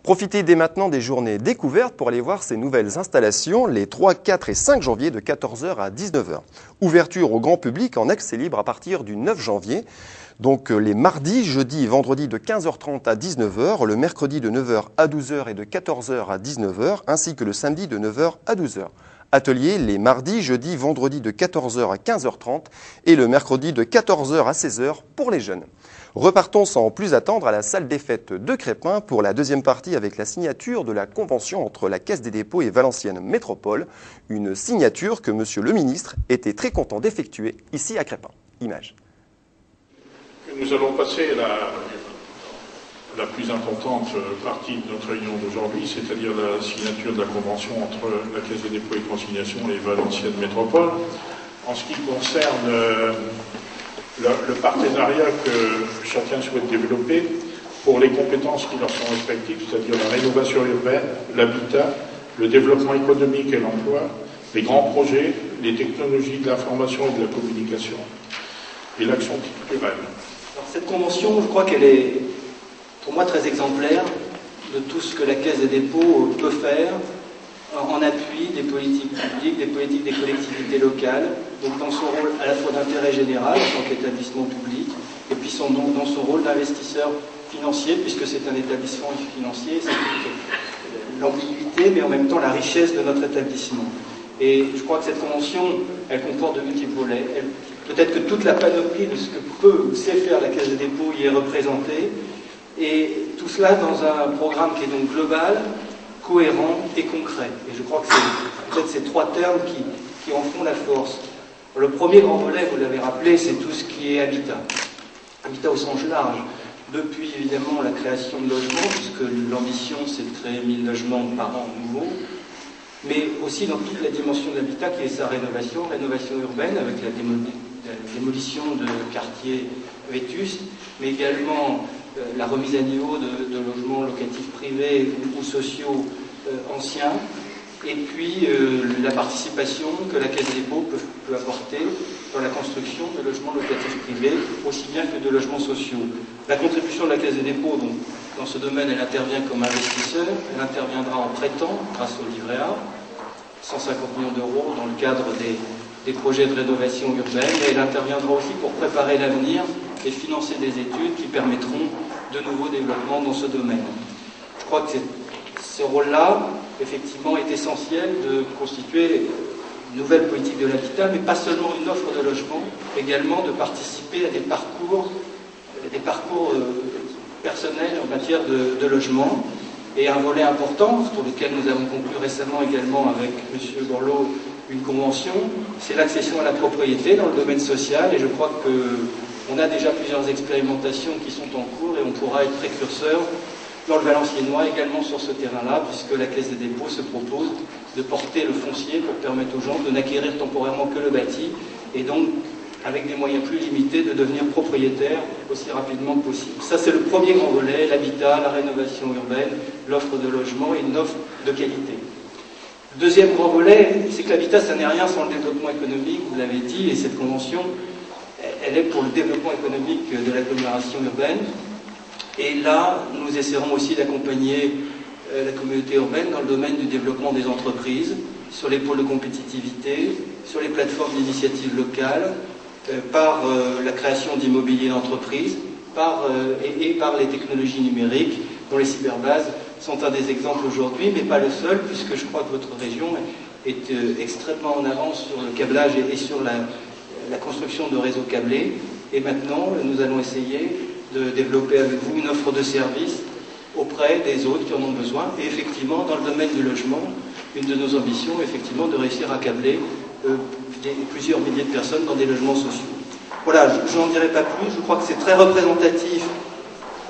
Profitez dès maintenant des journées découvertes pour aller voir ces nouvelles installations les 3, 4 et 5 janvier de 14 h à 19 h. Ouverture au grand public en accès libre à partir du 9 janvier. Donc les mardis, jeudis et vendredis de 15h30 à 19 h, le mercredi de 9 h à 12 h et de 14 h à 19 h, ainsi que le samedi de 9 h à 12 h. Atelier les mardis, jeudis, vendredis de 14 h à 15h30 et le mercredi de 14 h à 16 h pour les jeunes. Repartons sans plus attendre à la salle des fêtes de Crespin pour la deuxième partie avec la signature de la convention entre la Caisse des dépôts et Valenciennes Métropole. Une signature que Monsieur le ministre était très content d'effectuer ici à Crespin. Image. Nous allons passer la plus importante partie de notre réunion d'aujourd'hui, c'est-à-dire la signature de la convention entre la Caisse des dépôts et consignations et Valenciennes Métropole. En ce qui concerne le partenariat que chacun souhaite développer pour les compétences qui leur sont respectives, c'est-à-dire la rénovation urbaine, l'habitat, le développement économique et l'emploi, les grands projets, les technologies de l'information et de la communication et l'action culturelle. Alors, cette convention, je crois qu'elle est, pour moi, très exemplaire de tout ce que la Caisse des dépôts peut faire en appui des politiques publiques, des politiques des collectivités locales, donc dans son rôle à la fois d'intérêt général en tant qu'établissement public, et puis dans son rôle d'investisseur financier, puisque c'est un établissement financier, c'est l'ambiguïté, mais en même temps la richesse de notre établissement. Et je crois que cette convention, elle comporte de multiples volets. Peut-être que toute la panoplie de ce que peut ou sait faire la Caisse des dépôts y est représentée, et tout cela dans un programme qui est donc global, cohérent et concret. Et je crois que c'est peut-être ces trois termes qui en font la force. Le premier grand volet, vous l'avez rappelé, c'est tout ce qui est habitat. Habitat au sens large. Depuis évidemment la création de logements, puisque l'ambition c'est de créer 1000 logements par an nouveaux, mais aussi dans toute la dimension de l'habitat qui est sa rénovation urbaine avec la démolition de quartiers vétustes, mais également la remise à niveau de logements locatifs privés ou sociaux anciens, et puis la participation que la Caisse des dépôts peut apporter dans la construction de logements locatifs privés, aussi bien que de logements sociaux. La contribution de la Caisse des dépôts, donc, dans ce domaine, elle intervient comme investisseur, elle interviendra en prêtant grâce au livret A, 150 millions d'euros dans le cadre des projets de rénovation urbaine, et elle interviendra aussi pour préparer l'avenir et financer des études qui permettront de nouveaux développements dans ce domaine. Je crois que ce rôle-là, effectivement, est essentiel de constituer une nouvelle politique de l'habitat, mais pas seulement une offre de logement, également de participer à des parcours personnels en matière de logement. Et un volet important, pour lequel nous avons conclu récemment également avec M. Borloo une convention, c'est l'accession à la propriété dans le domaine social, et je crois qu'on a déjà plusieurs expérimentations qui sont en cours, et on pourra être précurseur dans le Valenciennois également sur ce terrain-là, puisque la Caisse des dépôts se propose de porter le foncier pour permettre aux gens de n'acquérir temporairement que le bâti, et donc, avec des moyens plus limités, de devenir propriétaire aussi rapidement que possible. Ça, c'est le premier grand volet, l'habitat, la rénovation urbaine, l'offre de logement et une offre de qualité. Le deuxième grand volet, c'est que l'habitat, ça n'est rien sans le développement économique, vous l'avez dit, et cette convention, elle est pour le développement économique de l'agglomération urbaine. Et là, nous essaierons aussi d'accompagner la communauté urbaine dans le domaine du développement des entreprises, sur les pôles de compétitivité, sur les plateformes d'initiative locales, par la création d'immobilier d'entreprise, et par les technologies numériques, dont les cyberbases sont un des exemples aujourd'hui, mais pas le seul, puisque je crois que votre région est extrêmement en avance sur le câblage et sur la construction de réseaux câblés. Et maintenant, nous allons essayer de développer avec vous une offre de services auprès des autres qui en ont besoin. Et effectivement, dans le domaine du logement, une de nos ambitions est effectivement de réussir à câbler plusieurs milliers de personnes dans des logements sociaux. Voilà, je n'en dirai pas plus. Je crois que c'est très représentatif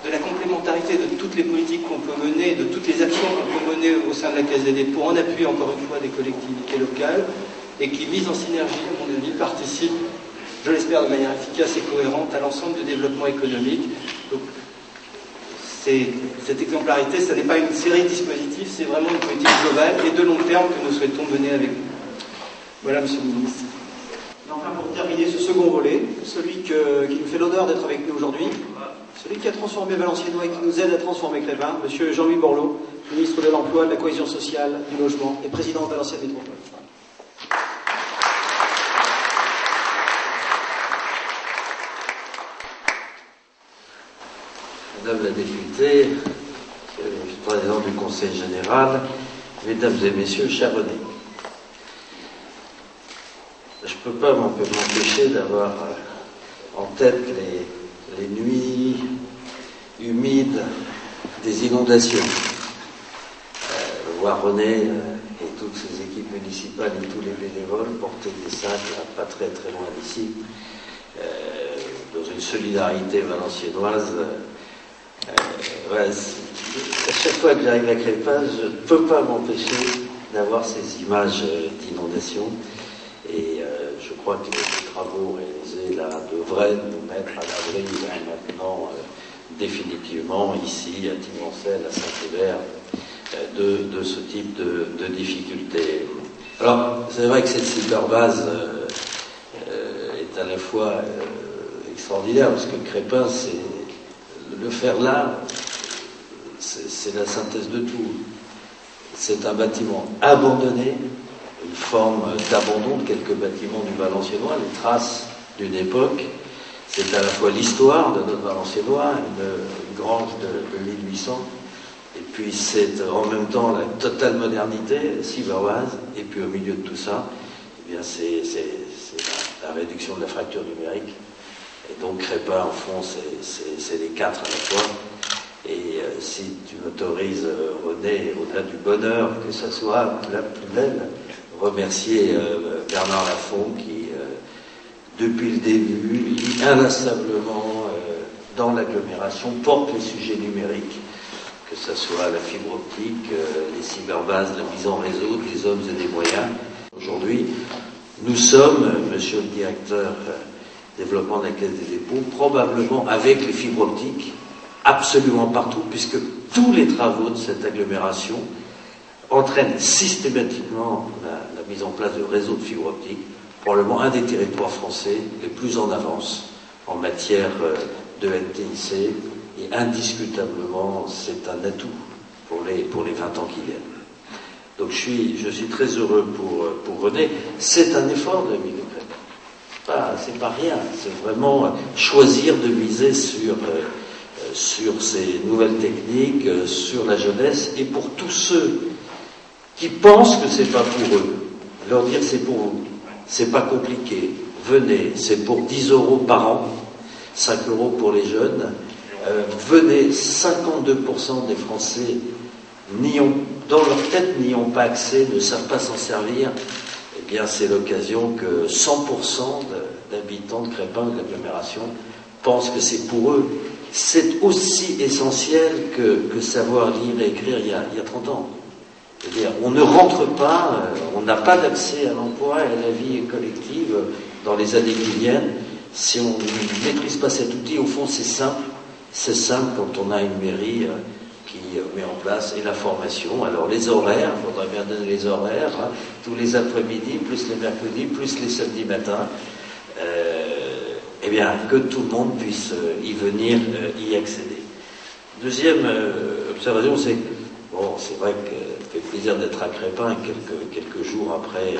de la complémentarité de toutes les politiques qu'on peut mener, de toutes les actions qu'on peut mener au sein de la Caisse des dépôts, en appui encore une fois des collectivités locales, et qui, mises en synergie, à mon avis, participent, je l'espère de manière efficace et cohérente, à l'ensemble du développement économique. Donc, cette exemplarité, ce n'est pas une série de dispositifs, c'est vraiment une politique globale et de long terme que nous souhaitons mener avec vous. Voilà, Monsieur le Ministre. Et enfin, pour terminer ce second volet, celui qui nous fait l'honneur d'être avec nous aujourd'hui, Celui qui a transformé Valenciennois et qui nous aide à transformer Crépin, Monsieur Jean-Louis Borloo, ministre de l'Emploi, de la Cohésion sociale, du Logement et président de Valenciennes Métropole. Madame la députée, Monsieur le Président du Conseil général, Mesdames et Messieurs, chers René, je ne peux pas m'empêcher d'avoir en tête les nuits humides des inondations. Voir René et toutes ses équipes municipales et tous les bénévoles porter des sacs pas très très loin d'ici, dans une solidarité valenciennoise. À chaque fois que j'arrive à Crépin, je ne peux pas m'empêcher d'avoir ces images d'inondation. Et je crois que les travaux réalisés là devraient nous mettre à l'abri maintenant définitivement ici à Timancel, à Saint-Hilaire, de ce type de difficultés. Alors c'est vrai que cette cybervase est à la fois extraordinaire parce que Crépin, c'est le faire là, c'est la synthèse de tout. C'est un bâtiment abandonné, une forme d'abandon de quelques bâtiments du Valenciennois, les traces d'une époque. C'est à la fois l'histoire de notre Valenciennois, une grange de 1800, et puis c'est en même temps la totale modernité, cybervase, et puis au milieu de tout ça, eh bien c'est la réduction de la fracture numérique. Et donc Crépin, en fond, c'est les quatre à la fois. Et si tu m'autorises, René, au-delà du bonheur que ça soit la plus belle, remercier Bernard Lafont qui, depuis le début, inlassablement dans l'agglomération, porte les sujets numériques, que ce soit la fibre optique, les cyberbases, la mise en réseau des hommes et des moyens. Aujourd'hui, nous sommes, monsieur le directeur développement de la Caisse des dépôts, probablement avec les fibres optiques, absolument partout, puisque tous les travaux de cette agglomération entraînent systématiquement la mise en place de réseaux de fibres optiques, probablement un des territoires français les plus en avance en matière de NTIC, et indiscutablement c'est un atout pour les 20 ans qui viennent. Donc je suis très heureux pour René. C'est un effort de Émile Crépin. C'est pas rien, c'est vraiment choisir de miser sur ces nouvelles techniques, sur la jeunesse, et pour tous ceux qui pensent que c'est pas pour eux, leur dire c'est pour vous, c'est pas compliqué, venez, c'est pour 10 € par an, 5 € pour les jeunes, venez, 52% des Français dans leur tête n'y ont pas accès, ne savent pas s'en servir. Eh bien c'est l'occasion que 100% d'habitants de Crépin, de l'agglomération, pensent que c'est pour eux. C'est aussi essentiel que savoir lire et écrire il y a 30 ans. C'est-à-dire, on ne rentre pas, on n'a pas d'accès à l'emploi et à la vie collective dans les années qui viennent. Si on ne maîtrise pas cet outil, au fond, c'est simple. C'est simple quand on a une mairie qui met en place et la formation. Alors, les horaires, il faudrait bien donner les horaires, hein, tous les après-midi, plus les mercredis, plus les samedis matins. Eh bien, que tout le monde puisse y venir, y accéder. Deuxième observation, c'est c'est vrai que ça fait plaisir d'être à Crépin quelques jours après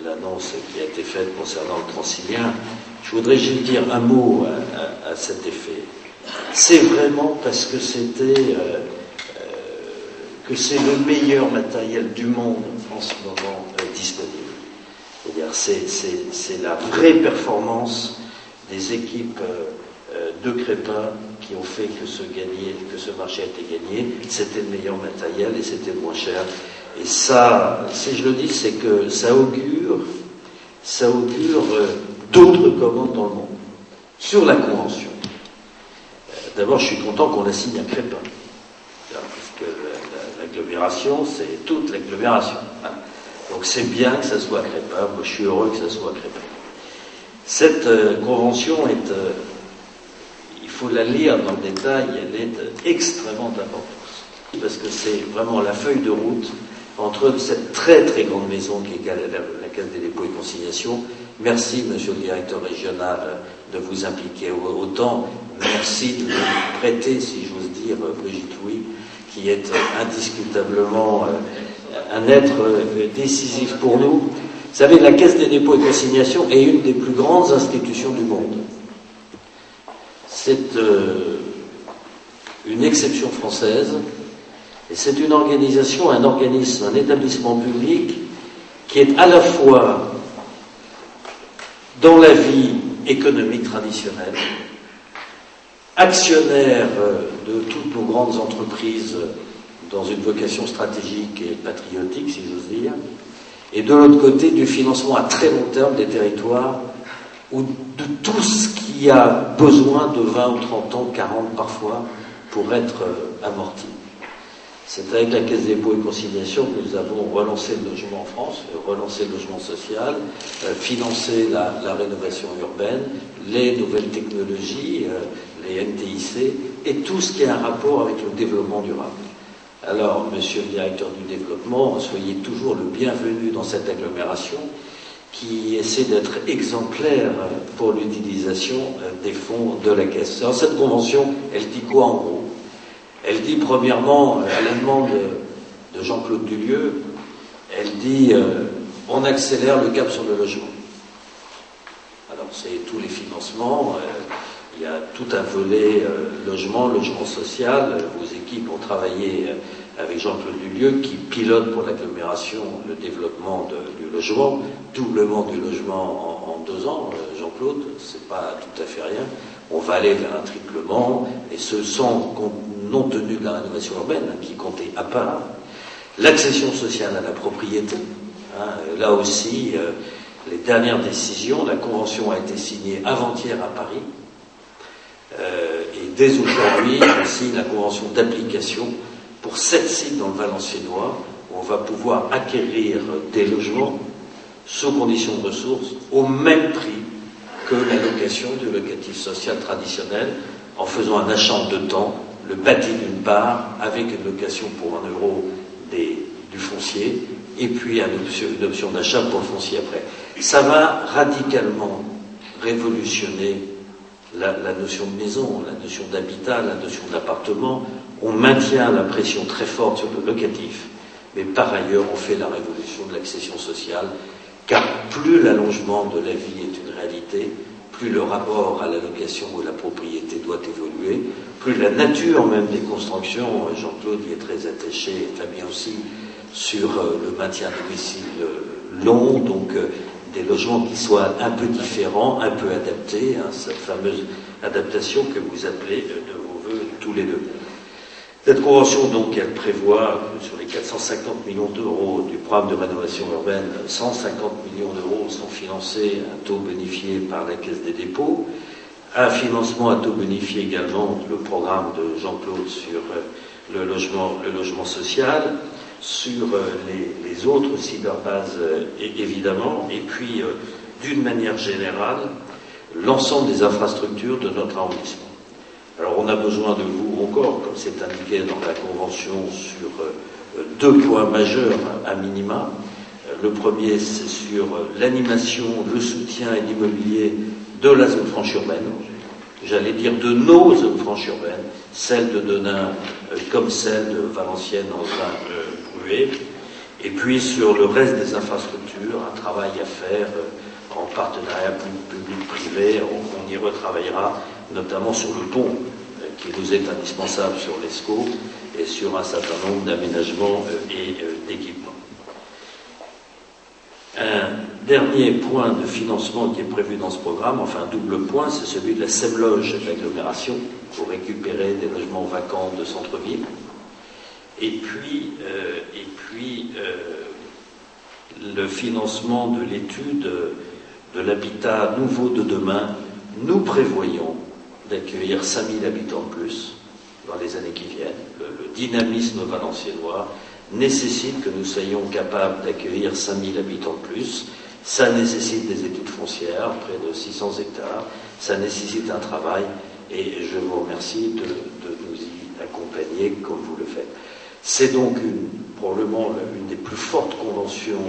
l'annonce qui a été faite concernant le Transilien. Je voudrais juste dire un mot à cet effet. C'est vraiment parce que que c'est le meilleur matériel du monde en ce moment disponible. C'est-à-dire, c'est la vraie performance des équipes de Crépin qui ont fait que ce marché a été gagné. C'était le meilleur matériel et c'était le moins cher. Et ça, si je le dis, c'est que ça augure d'autres commandes dans le monde. Sur la convention, d'abord, je suis content qu'on la signe à Crépin, parce que l'agglomération, c'est toute l'agglomération. Donc c'est bien que ça soit à Crépin. Moi, je suis heureux que ça soit à Crépin. Cette convention il faut la lire dans le détail, elle est extrêmement importante, parce que c'est vraiment la feuille de route entre cette très très grande maison qui est la Caisse des dépôts et consignations. Merci, monsieur le directeur régional, de vous impliquer autant. merci de nous prêter, si j'ose dire, Brigitte Louis, qui est indiscutablement un être décisif pour nous. Vous savez, la Caisse des dépôts et consignations est une des plus grandes institutions du monde. C'est une exception française, et c'est une organisation, un organisme, un établissement public qui est à la fois dans la vie économique traditionnelle, actionnaire de toutes nos grandes entreprises dans une vocation stratégique et patriotique, si j'ose dire, et de l'autre côté du financement à très long terme des territoires ou de tout ce qui a besoin de 20 ou 30 ans, 40 parfois, pour être amorti. C'est avec la Caisse des dépôts et consignations que nous avons relancé le logement en France, relancé le logement social, financé la rénovation urbaine, les nouvelles technologies, les NTIC, et tout ce qui a un rapport avec le développement durable. Alors, monsieur le directeur du développement, soyez toujours le bienvenu dans cette agglomération qui essaie d'être exemplaire pour l'utilisation des fonds de la Caisse. Alors, cette convention, elle dit quoi en gros? Elle dit, premièrement, à la demande de Jean-Claude Dulieu, elle dit on accélère le cap sur le logement. Alors, c'est tous les financements, il y a tout un volet logement social. Vos équipes ont travaillé avec Jean-Claude Dulieu qui pilote pour l'agglomération le développement du logement, doublement du logement en 2 ans, Jean-Claude, c'est pas tout à fait rien. On va aller vers un triplement, et ce sans non tenu de la rénovation urbaine, qui comptait à part. L'accession sociale à la propriété, là aussi, les dernières décisions, la convention a été signée avant-hier à Paris, et dès aujourd'hui, on signe la convention d'application pour 7 sites dans le Valenciennois, où on va pouvoir acquérir des logements sous conditions de ressources au même prix que la location du locatif social traditionnel, en faisant un achat en 2 temps, le bâti d'une part, avec une location pour 1 euro du foncier, et puis une option d'achat pour le foncier après. Ça va radicalement révolutionner la notion de maison, la notion d'habitat, la notion d'appartement. On maintient la pression très forte sur le locatif, mais par ailleurs, on fait la révolution de l'accession sociale, car plus l'allongement de la vie est une réalité, plus le rapport à la location ou à la propriété doit évoluer, plus la nature même des constructions, Jean-Claude y est très attaché, et Fabien aussi, sur le maintien à domicile long, donc des logements qui soient un peu différents, un peu adaptés, cette fameuse adaptation que vous appelez de vos voeux tous les deux. Cette convention, donc, elle prévoit que sur les 450 millions d'euros du programme de rénovation urbaine, 150 millions d'euros sont financés à taux bonifié par la Caisse des dépôts, un financement à taux bonifié également, le programme de Jean-Claude sur le logement social, sur les autres cyberbases évidemment, et puis d'une manière générale, l'ensemble des infrastructures de notre arrondissement. Alors on a besoin de vous encore, comme c'est indiqué dans la Convention, sur 2 points majeurs à minima. Le premier, c'est sur l'animation, le soutien et l'immobilier de la zone franche urbaine, j'allais dire de nos zones franches urbaines, celle de Denain comme celle de Valenciennes, Anzin, et puis sur le reste des infrastructures, un travail à faire en partenariat public-privé, on y retravaillera, notamment sur le pont qui nous est indispensable sur l'ESCO et sur un certain nombre d'aménagements et d'équipements. Un dernier point de financement qui est prévu dans ce programme, enfin un double point, c'est celui de la SEMLoge d'agglomération pour récupérer des logements vacants de centre-ville. Et puis le financement de l'étude de l'habitat nouveau de demain. Nous prévoyons d'accueillir 5000 habitants de plus dans les années qui viennent. Le dynamisme valenciennois nécessite que nous soyons capables d'accueillir 5000 habitants de plus. Ça nécessite des études foncières, près de 600 hectares. Ça nécessite un travail et je vous remercie de nous y accompagner comme vous le faites. C'est donc probablement une des plus fortes conventions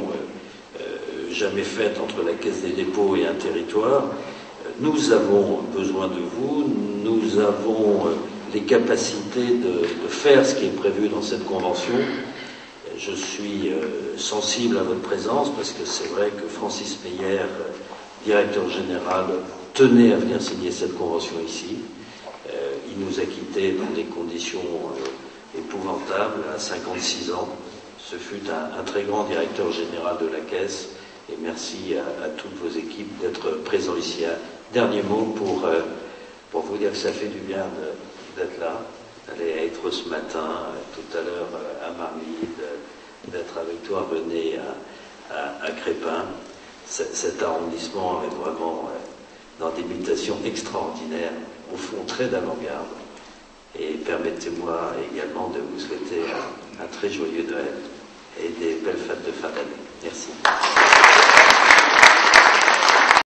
jamais faites entre la Caisse des dépôts et un territoire. Nous avons besoin de vous, nous avons les capacités de faire ce qui est prévu dans cette convention. Je suis sensible à votre présence parce que c'est vrai que Francis Meyer, directeur général, tenait à venir signer cette convention ici. Il nous a quittés dans des conditions épouvantables à 56 ans. Ce fut un très grand directeur général de la Caisse. Et merci à toutes vos équipes d'être présents ici. Un dernier mot pour vous dire que ça fait du bien d'être là, d'aller être ce matin, tout à l'heure à Marly, d'être avec toi René à Crépin. Cet arrondissement est vraiment dans des mutations extraordinaires, au fond très d'avant-garde. Et permettez-moi également de vous souhaiter un très joyeux Noël et des belles fêtes de fin d'année. Merci.